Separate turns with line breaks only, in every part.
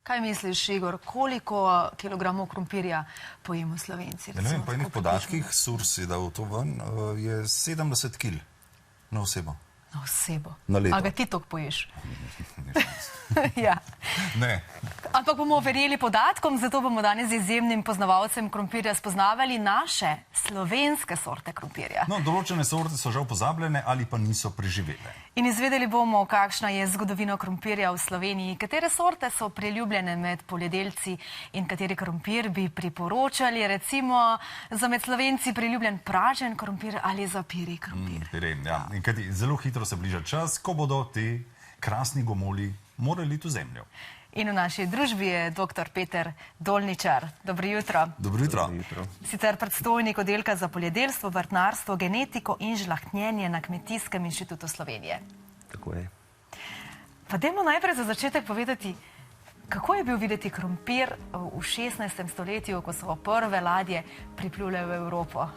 Kaj misliš, Igor, koliko kilogramov krompirja pojemo Slovenci?
Ne vem, po enih podatkih, SURS je dal to ven, je 70 kil na osebo.
Na osebo?
Na leto.
A ga ti toliko poješ?
Ja. Ne.
Ampak bomo verjeli podatkom, zato bomo danes z izjemnim poznavalcem krompirja spoznavali naše slovenske sorte krompirja.
No, določene sorte so žal pozabljene ali pa niso preživele.
In izvedeli bomo, kakšna je zgodovina krompirja v Sloveniji, katere sorte so priljubljene med poljedelci in kateri krompir bi priporočali, recimo za med Slovenci priljubljen pražen krompir ali za piri krompir.
Ja. In kajti zelo hitro se bliža čas, ko bodo ti krasni gomolji morali tu zemljo.
In v naši družbi je dr. Peter Dolničar. Dobro jutro.
Dobro jutro.
Sicer predstojnik oddelka za poljedelstvo, vrtnarstvo, genetiko in žlahtnjenje na Kmetijskem inštitutu Slovenije.
Tako je.
Pa dajmo najprej za začetek povedati, kako je bil videti krompir v 16. stoletju, ko so prve ladje priplule v Evropo.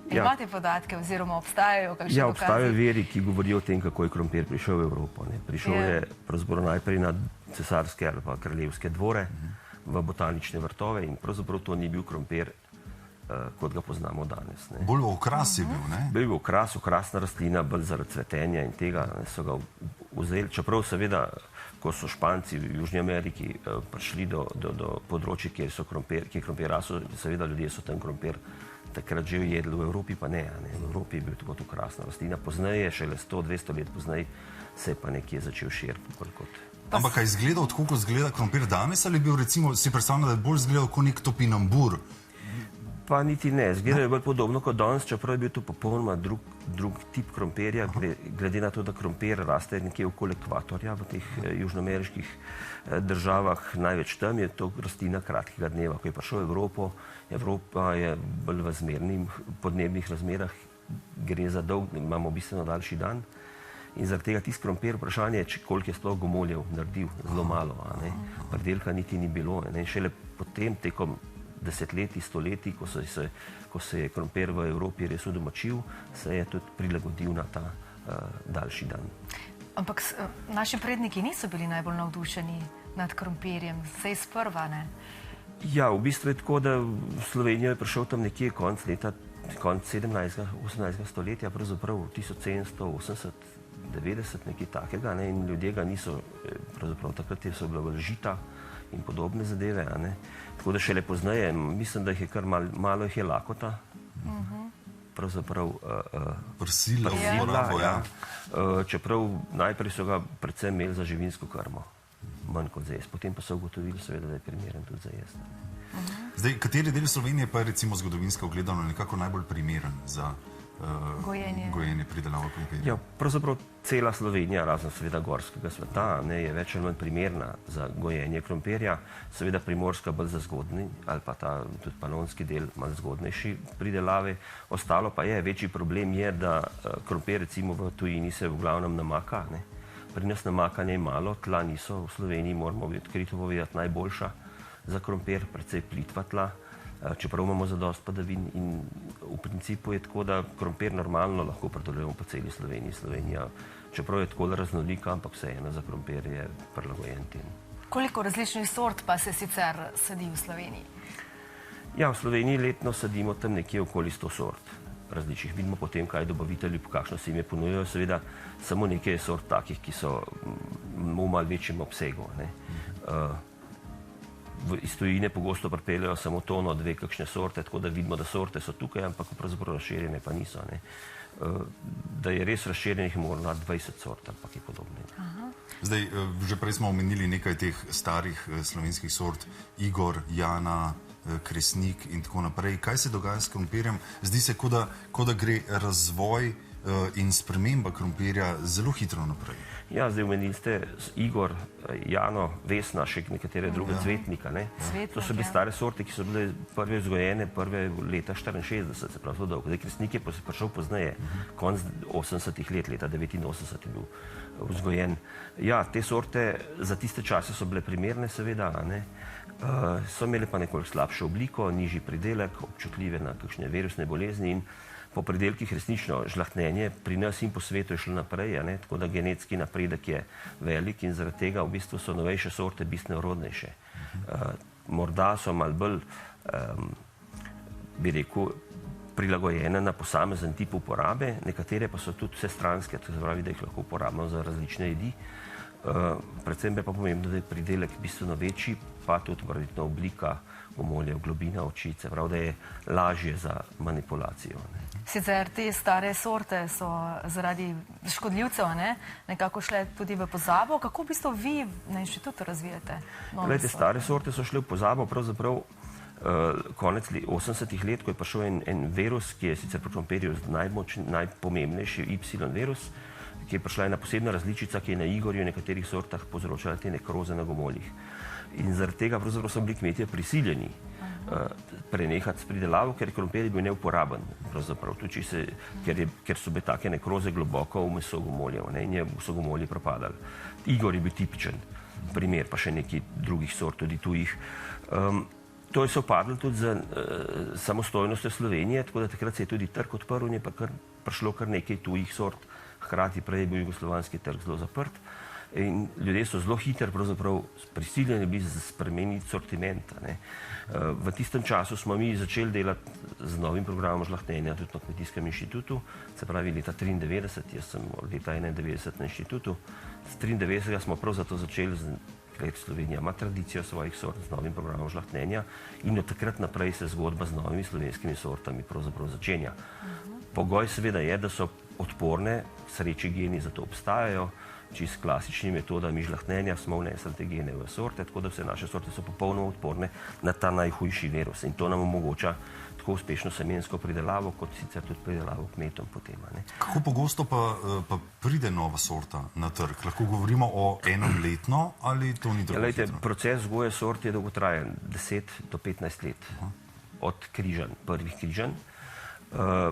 Imate podatke oziroma obstajajo kakšne dokazi?
Ja, obstajajo viri, ki govorijo o tem, kako je krompir prišel v Evropo. Prišel je pravzaprav najprej na cesarske ali pa kraljevske dvore, v botanične vrtove in pravzaprav to ni bil krompir, kot ga poznamo danes.
Bolj okras je bil, ne?
Bil okras, okrasna rastlina, bolj zaradi cvetenja in tega so ga vzeli. Čeprav seveda, ko so Španci v Južni Ameriki prišli do področja, kjer je krompir rasel, seveda ljudje so tam krompir takrat že jedli, v Evropi pa ne. V Evropi je bil tako okrasna rastlina. Pozneje, šele 100-200 let pozneje, se je pa nekje začel širiti.
Ampak kaj izgleda, tako kot izgleda krompir danes, ali bil recimo, si predstavljal, da je bolj izgledal kot nek topinambur?
Pa niti ne. Izgleda je bolj podobno kot danes, čeprav je bil to popolnoma drug tip krompirja, glede na to, da krompir raste nekje okoli ekvatorja v teh južnoameriških državah. Največ tam je to rastlina kratkega dneva. Ko je prišel v Evropo, Evropa je bolj v zmernih podnebnih razmerah, gre za dolg, imamo bistveno daljši dan. In zaradi tega tisti krompir, vprašanje je, koliko je sploh gomoljev naredil, zelo malo. Pridelka niti ni bilo. Šele potem, tekom desetletij, stoletij, ko se je krompir v Evropi res udomačil, se je tudi prilagodil na ta daljši dan.
Ampak naši predniki niso bili najbolj navdušeni nad krompirjem, vsaj sprva, ne?
Ja, v bistvu je tako, da v Slovenijo je prišel tam nekje konc 17. 18. stoletja, pravzaprav 1780, 90, nekaj takega, in ljudje ga niso, pravzaprav takrat so bile bolj žita in podobne zadeve, tako da šele pozneje, mislim, da jih je kar malo jih je lakota, pravzaprav
prsila,
čeprav najprej so ga predvsem imeli za živinsko krmo, manj kot za jesti, potem pa so ugotovili seveda, da je primeren tudi za jesti.
Zdaj, kateri del Slovenije pa je recimo zgodovinsko gledano nekako najbolj primeren za gojenje pridelavo krompirja?
Ja, pravzaprav cela Slovenija, razen seveda gorskega sveta, je več ali manj primerna za gojenje krompirja, seveda Primorska bolj za zgodnji, ali pa ta tudi panonski del malo zgodnejši pridelave. Ostalo pa je, večji problem je, da krompir recimo v tujini se v glavnem namaka, pri nas namakanja je malo, tla niso, v Sloveniji moramo odkrito povedati najboljša za krompir, precej plitva tla, čeprav imamo zadost padavin in v principu je tako, da krompir normalno lahko pridelujemo po celi Sloveniji. Slovenija, čeprav je tako raznolika, ampak vseeno za krompir je prilagojen tem.
Koliko različnih sort pa se sicer sadi v Sloveniji?
Ja, v Sloveniji letno sadimo tam nekje okoli 100 sort različnih. Vidimo potem, kaj dobavitelji, po kakšno se jim je ponujajo, seveda samo nekaj sort takih, ki so v malo večjem obsegu. Iz tujine pogosto pripeljejo samo tono, dve kakšne sorte, tako da vidimo, da sorte so tukaj, ampak pravzaprav razširjene pa niso. Da je res razširjenih morda 20 sort, ampak je podobne.
Zdaj, že prej smo omenili nekaj teh starih slovenskih sort, Igor, Jana, Kresnik in tako naprej. Kaj se dogaja s krompirjem? Zdi se, kot da gre razvoj in sprememba krompirja zelo hitro naprej.
Ja, zdaj omenili ste Igor, Jano, Vesna, še nekatere druge, Cvetnika. To so bile stare sorte, ki so bile prve vzgojene leta 64, se pravi zelo dolgo. Zdaj, Kresnik je prišel pozneje, konc 80-ih let, leta 89 je bil vzgojen. Ja, te sorte za tiste čase so bile primerne, seveda, so imeli pa nekoliko slabšo obliko, nižji pridelek, občutljive na kakšne virusne bolezni in po pridelkih resnično žlahtnjenje pri nas in po svetu je šlo naprej, tako da genetski napredek je velik in zaradi tega v bistvu so novejše sorte bistveno rodnejše. Morda so malo bolj, bi rekel, prilagojene na posamezen tip uporabe, nekatere pa so tudi vsestranske, to se pravi, da jih lahko uporabljamo za različne jedi. Predvsem je pa pomembno, da je pridelek bistveno večji, pa tudi verjetno oblika gomolja, globina oči, se pravi, da je lažje za manipulacijo.
Sicer te stare sorte so zaradi škodljivcev nekako šle tudi v pozabo. Kako v bistvu vi na inštitutu razvijate nove sorte?
Stare sorte so šle v pozabo pravzaprav konec 80-ih let, ko je prišel en virus, ki je sicer pri krompirju najpomembnejši Y virus, ki je prišla ena posebna različica, ki je na igorju in nekaterih sortah povzročala te nekroze na gomoljih. In zaradi tega pravzaprav so bili kmetje prisiljeni prenehati s pridelavo, ker je krompir bil neuporaben, pravzaprav tudi ker so bile take nekroze globoko v meso gomoljev in so gomolji propadali. Igor je bil tipičen primer, pa še nekaj drugih sort, tudi tujih. To je sovpadlo tudi z samostojnostjo Slovenije, tako da takrat se je tudi trg odprl in je pa prišlo kar nekaj tujih sort. Hkrati prej je bil jugoslovanski trg zelo zaprt in ljudje so zelo hitro pravzaprav prisiljeni bili spremeniti sortiment. V tistem času smo mi začeli delati z novim programom žlahtnjenja tudi na Kmetijskem inštitutu, se pravi leta 1993, jaz sem leta 1991 na inštitutu. Z 1993 smo prav zato začeli ker Slovenija ima tradicijo svojih sort z novim programom žlahtnjenja in od takrat naprej se zgodba z novimi slovenskimi sortami pravzaprav začenja. Pogoj seveda je, da so odporne, sreči geni za to obstajajo, čisto klasičnimi metodami žlahtnjenja smo vnesli te gene v sorte, tako da vse naše sorte so popolnoma odporne na ta najhujši virus in to nam omogoča tako uspešno semensko pridelavo, kot sicer tudi pridelavo kmetom potem.
Kako pogosto pa pride nova sorta na trg? Lahko govorimo o enem letno ali to ni tako hitro?
Proces vzgoje sort je dolgotrajen, 10 do 15 let od križanj, prvih križanj,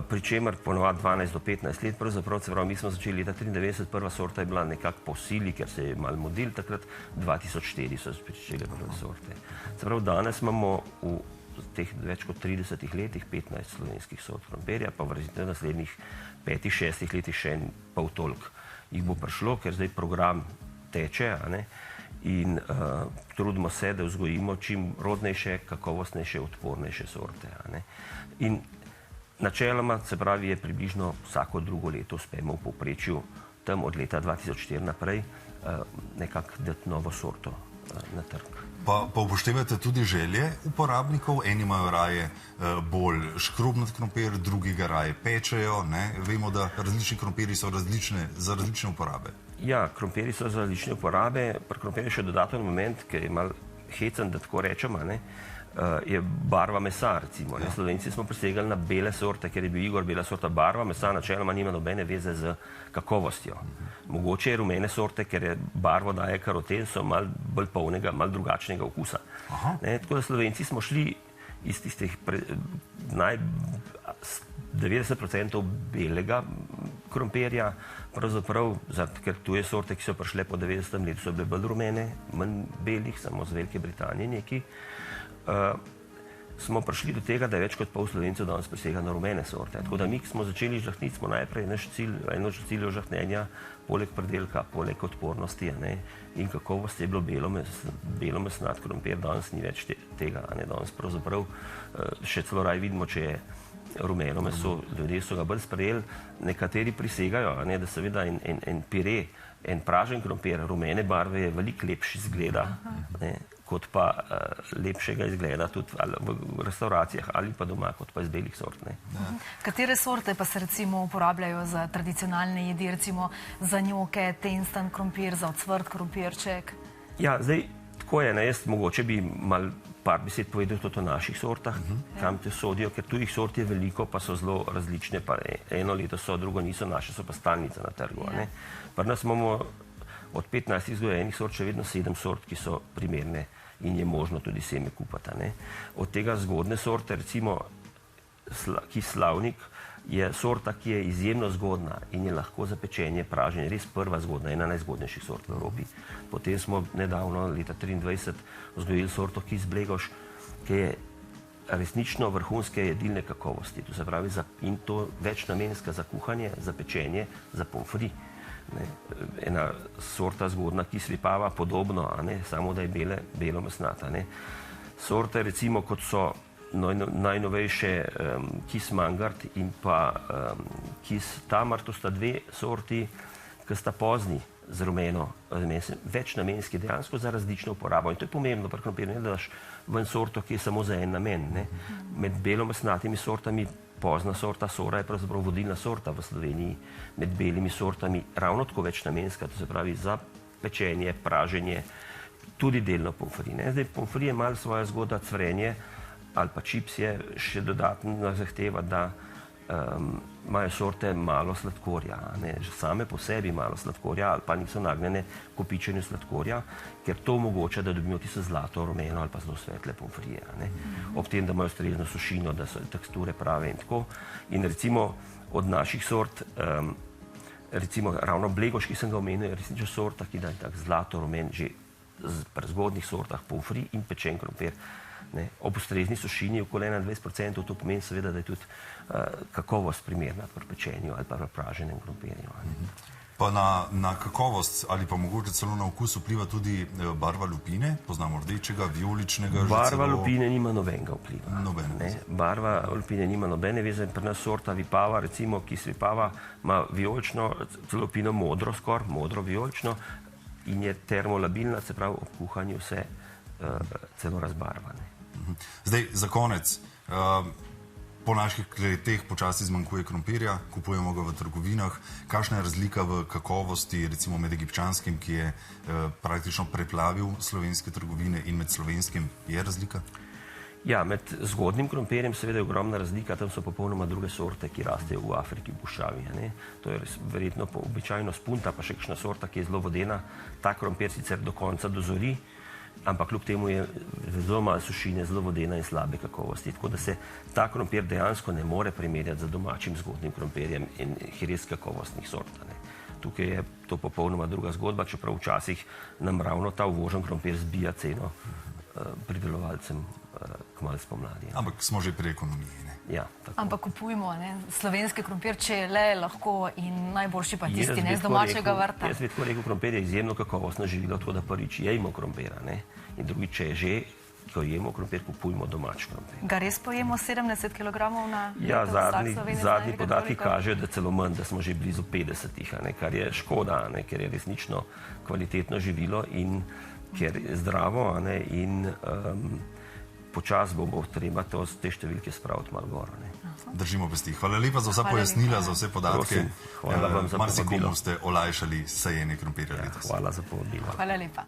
pri čemer ponovadi 12 do 15 let, pravzaprav, se pravi, mi smo začeli leta 1993, prva sorta je bila nekako po sili, ker se je malo modil, takrat 2004 so začeli prve sorte. Se pravi, danes imamo v teh več kot 30 letih 15 slovenskih sort krompirja, pa v naslednjih 5-6 letih še en pol toliko jih bo prišlo, ker zdaj program teče in trudimo se, da vzgojimo čim rodnejše, kakovostnejše, odpornejše sorte. In načeloma, se pravi, je približno vsako drugo leto uspemo v povprečju tam od leta 2004 naprej nekako dati novo sorto na trg.
Pa upoštevate tudi želje uporabnikov, eni imajo raje bolj škrobnat krompir, drugi ga raje pečejo, vemo, da različni krompiri so za različne uporabe.
Ja, krompiri so za različne uporabe, pri krompirju je še dodaten moment, ki je malo hecen, da tako rečemo, je barva mesa, recimo. Slovenci smo prisegali na bele sorte, ker je bil Igor bela sorta. Barva mesa načeloma nima nobene veze z kakovostjo. Mogoče je rumene sorte, ker je barvo daje karoten, so malo bolj polnega, malo drugačnega okusa. Tako da Slovenci smo šli iz tistih 90% belega krompirja, pravzaprav, ker tuje sorte, ki so prišle po 90. letu, so bile bolj rumene, manj belih, samo z Velike Britanije neki. Smo prišli do tega, da je več kot pol Slovencev danes prisega na rumene sorte. Tako da mi smo začeli žlahtniti, smo najprej eno od ciljev žlahtnjenja, poleg predelka, poleg odpornosti in kakovosti je bilo belomesnat krompir, danes ni več tega. Danes pravzaprav še celo raj vidimo, če je rumeno meso, ljudje so ga bolj sprejeli, nekateri prisegajo, da seveda en pire, en pražen krompir rumene barve je veliko lepši izgleda, kot pa lepšega izgleda tudi v restauracijah ali pa doma, kot pa iz belih sort.
Katere sorte pa se recimo uporabljajo za tradicionalne jedi, recimo za njoke, tensten krompir, za ocvrt krompirček? Ja,
zdaj, tako je, jaz mogoče bi mal par besed povedal tudi o naših sortah, kam te sodijo, ker tujih sort je veliko, pa so zelo različne, pa eno leto so, drugo niso, naše so pa stalnica na trgu. Pri nas imamo od 15 vzgojenih sort še vedno 7 sort, ki so primerne in je možno tudi seme kupati. Od tega zgodne sorte, recimo kislavnik, je sorta, ki je izjemno zgodna in je lahko za pečenje, praženje, res prva zgodna, ena najzgodnejših sort v Evropi. Potem smo nedavno, leta 2023, vzgojili sorto Kis Blegoš, ki je resnično vrhunske jedilne kakovosti. To se pravi, in to večnamenska za kuhanje, za pečenje, za pomfri. Ena sorta zgodna kis vipava, podobno, samo da je belo mesnata. Sorte, recimo, kot so najnovejše kis mangart in pa kis tamar, to sta dve sorti, ki sta pozni z rumeno, večnamenski, dejansko za različno uporabo. In to je pomembno pri krompirju, da daš ven sorto, ki je samo za en namen. Med belomesnatimi sortami, pozna sorta sora je pravzaprav vodilna sorta v Sloveniji, med belimi sortami ravno tako večnamenska, to se pravi za pečenje, praženje, tudi delno pomfri. Zdaj, pomfri je malo svoja zgodba, cvrenje ali pa čips je še dodatna zahteva, da imajo sorte malo sladkorja, same po sebi malo sladkorja ali pa niso nagnjene kopičenju sladkorja, ker to omogoča, da dobimo tisto zlato, rumeno ali pa zelo svetle pomfrije. Ob tem, da imajo ustrezno sušino, da so teksture prave in tako. In recimo od naših sort, recimo ravno blegoš, ki sem ga omenil, je resnično sorta, ki daje tak zlato, rumen, že pri zgodnih sortah pomfri in pečen krompir. Ob ustrezni sušini okoli 21%, to pomeni seveda, da je tudi kakovost primerna pri pečenju ali pa pri praženem krompirju.
Pa na kakovost ali pa mogoče celo na okus vpliva tudi barva lupine, poznamo rdečega, vijoličnega.
Barva lupine nima nobenega vpliva. Barva lupine nima nobene veze. Pri nas sorta vipava, recimo kis vipava, ima vijolično, celo lupino modro skoraj, modro vijolično in je termolabilna, se pravi ob kuhanju se celo razbarvane.
Zdaj, za konec, po naših kleteh počasi zmanjkuje krompirja, kupujemo ga v trgovinah. Kakšna je razlika v kakovosti, recimo med egipčanskim, ki je praktično preplavil slovenske trgovine, in med slovenskim? Je razlika?
Ja, med zgodnim krompirjem seveda je ogromna razlika, tam so popolnoma druge sorte, ki rastejo v Afriki, v puščavi. To je verjetno običajno spunta, pa še kakšna sorta, ki je zelo vodena. Ta krompir sicer do konca dozori, ampak kljub temu je zelo malo sušine, zelo vodena in slabe kakovosti. Tako da se ta krompir dejansko ne more primerjati z domačim zgodnim krompirjem in res kakovostnih sort. Tukaj je to popolnoma druga zgodba, čeprav včasih nam ravno ta uvožen krompir zbija ceno pridelovalcem kmalu spomladi.
Ampak smo že pri ekonomiji.
Ja,
ampak kupujmo slovenski krompir, če je le lahko, in najboljši pa tisti z domačega vrta.
Jaz bi tako rekel, krompir je izjemno kakovostno živilo, tako da prvič jejmo krompira. In drugič, če je že, ko jemo krompir, kupujmo domač krompir.
Ga res pojemo 70 kg na leto?
Ja, zadnji podatki kažejo, da celo manj, da smo že blizu 50, kar je škoda, ker je resnično kvalitetno živilo in ker je zdravo in počas bo treba te številke spraviti malo gor.
Držimo pesti. Hvala lepa za vsa pojasnila, za vse podatke.
Hvala vam za povabilo.
Marsikomu ste olajšali sajenje krompirja letos.
Hvala za povabilo.
Hvala lepa.